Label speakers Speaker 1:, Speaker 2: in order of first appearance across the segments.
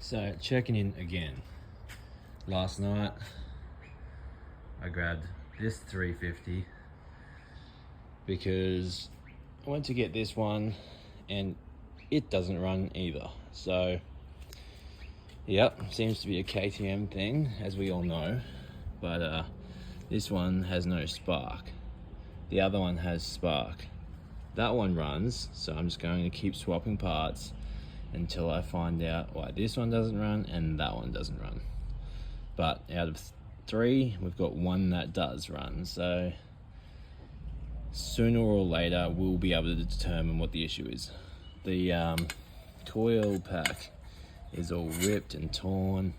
Speaker 1: So checking in again. Last night I grabbed this 350 because I went to get this one and it doesn't run either. So yep, seems to be a KTM thing, as we all know, but this one has no spark. The other one has spark. That one runs, so I'm just going to keep swapping parts until I find out why this one doesn't run and that one doesn't run. But out of three, we've got one that does run, so sooner or later we'll be able to determine what the issue is. The coil pack is all ripped and torn,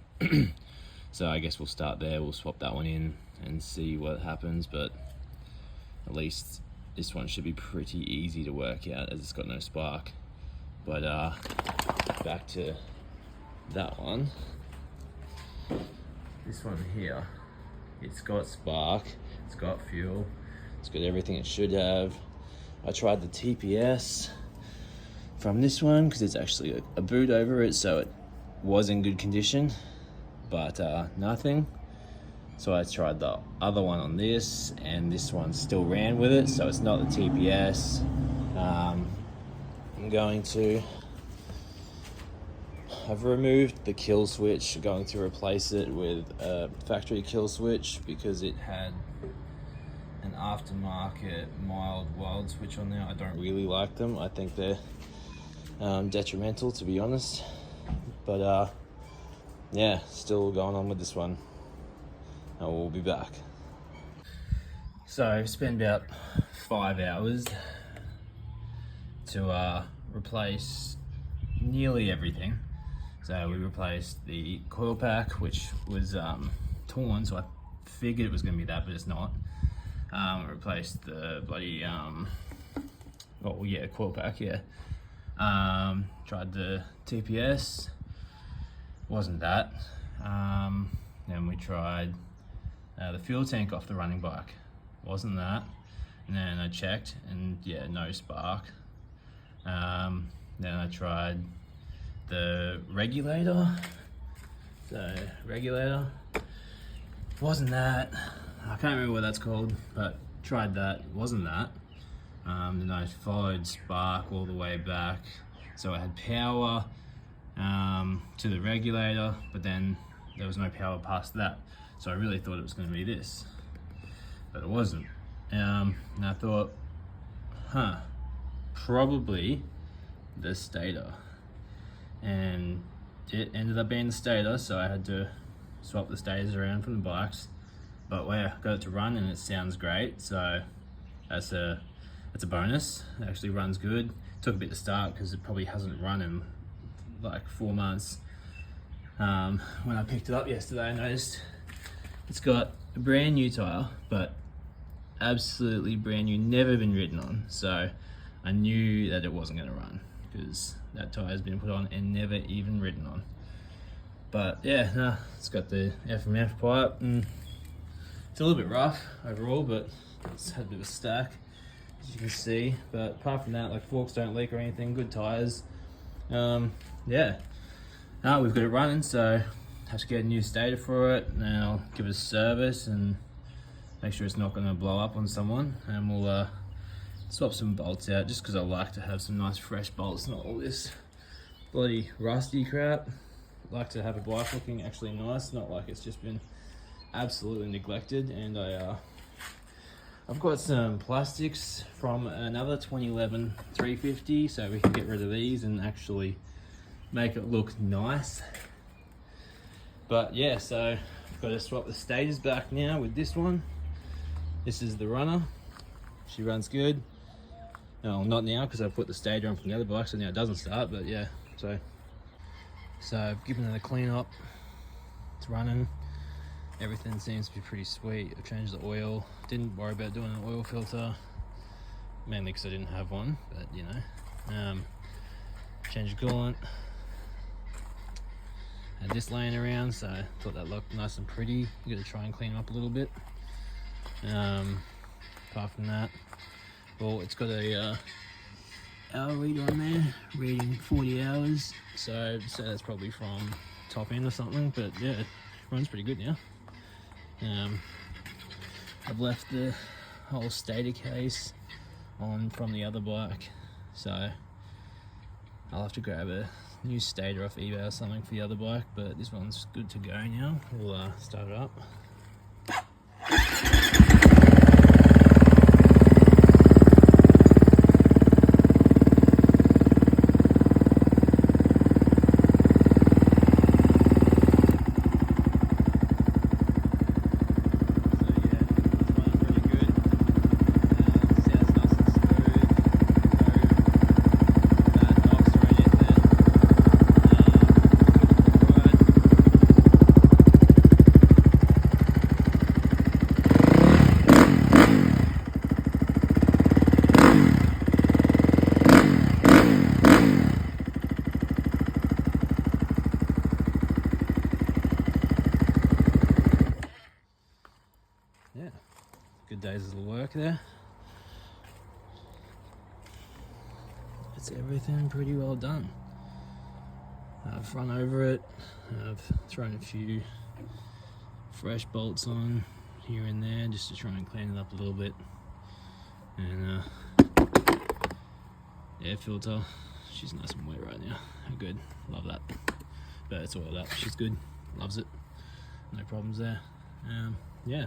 Speaker 1: so I guess we'll start there. We'll swap that one in and see what happens, but at least this one should be pretty easy to work out as it's got no spark. But back to that one. This one here, it's got spark, it's got fuel, it's got everything it should have. I tried the TPS from this one because it's actually a boot over it, so it was in good condition, but nothing. So I tried the other one on this, and this one still ran with it, so it's not the TPS. I've removed the kill switch, going to replace it with a factory kill switch because it had an aftermarket mild wild switch on there. I don't really like them. I think they're detrimental, to be honest. But yeah, still going on with this one. And we'll be back. So I've spent about 5 hours to replace nearly everything. So we replaced the coil pack, which was torn, so I figured it was going to be that, but it's not. We replaced the bloody coil pack, yeah. Tried the TPS, wasn't that. Then we tried the fuel tank off the running bike, wasn't that. And then I checked, and yeah, no spark. Then I tried the regulator. So regulator, wasn't that. I can't remember what that's called, but tried that, wasn't that. Then I followed spark all the way back, so I had power to the regulator, but then there was no power past that, so I really thought it was going to be this, but it wasn't. And I thought, probably the stator, and it ended up being the stator, so I had to swap the stators around from the bikes. But I got it to run and it sounds great, so that's a bonus. It actually runs good. Took a bit to start because it probably hasn't run in like 4 months. When I picked it up yesterday, I noticed it's got a brand new tyre, but absolutely brand new, never been ridden on. So I knew that it wasn't going to run because that tyre has been put on and never even ridden on. But yeah, no, it's got the F&F pipe, and it's a little bit rough overall, but it's had a bit of a stack, as you can see. But apart from that, like, forks don't leak or anything, good tyres. Yeah, now we've got it running, so have to get a new stator for it, and then I'll give it a service and make sure it's not going to blow up on someone, and we'll swap some bolts out, just because I like to have some nice fresh bolts, not all this bloody rusty crap. I like to have a bike looking actually nice, not like it's just been absolutely neglected. And I've got some plastics from another 2011 350, so we can get rid of these and actually make it look nice. But yeah, so I've got to swap the stators back now with this one. This is the runner. She runs good. No, not now because I put the stator on from the other bike, so now it doesn't start. But yeah, so I've given it a clean up. It's running. Everything seems to be pretty sweet. I've changed the oil. Didn't worry about doing an oil filter, mainly because I didn't have one, but you know. Changed the coolant. Had this laying around, so I thought that looked nice and pretty. You got to try and clean them up a little bit. Apart from that, well, it's got a hour reader on there, reading 40 hours. So that's probably from top end or something, but yeah, it runs pretty good now. I've left the whole Stator case on from the other bike, so I'll have to grab a new Stator off eBay or something for the other bike, but this one's good to go now. We'll start it up. Yeah, good day's little work there. It's everything pretty well done. I've run over it, I've thrown a few fresh bolts on here and there just to try and clean it up a little bit. And air filter, she's nice and wet right now. Good, love that. But it's oiled up, she's good, loves it. No problems there. Yeah.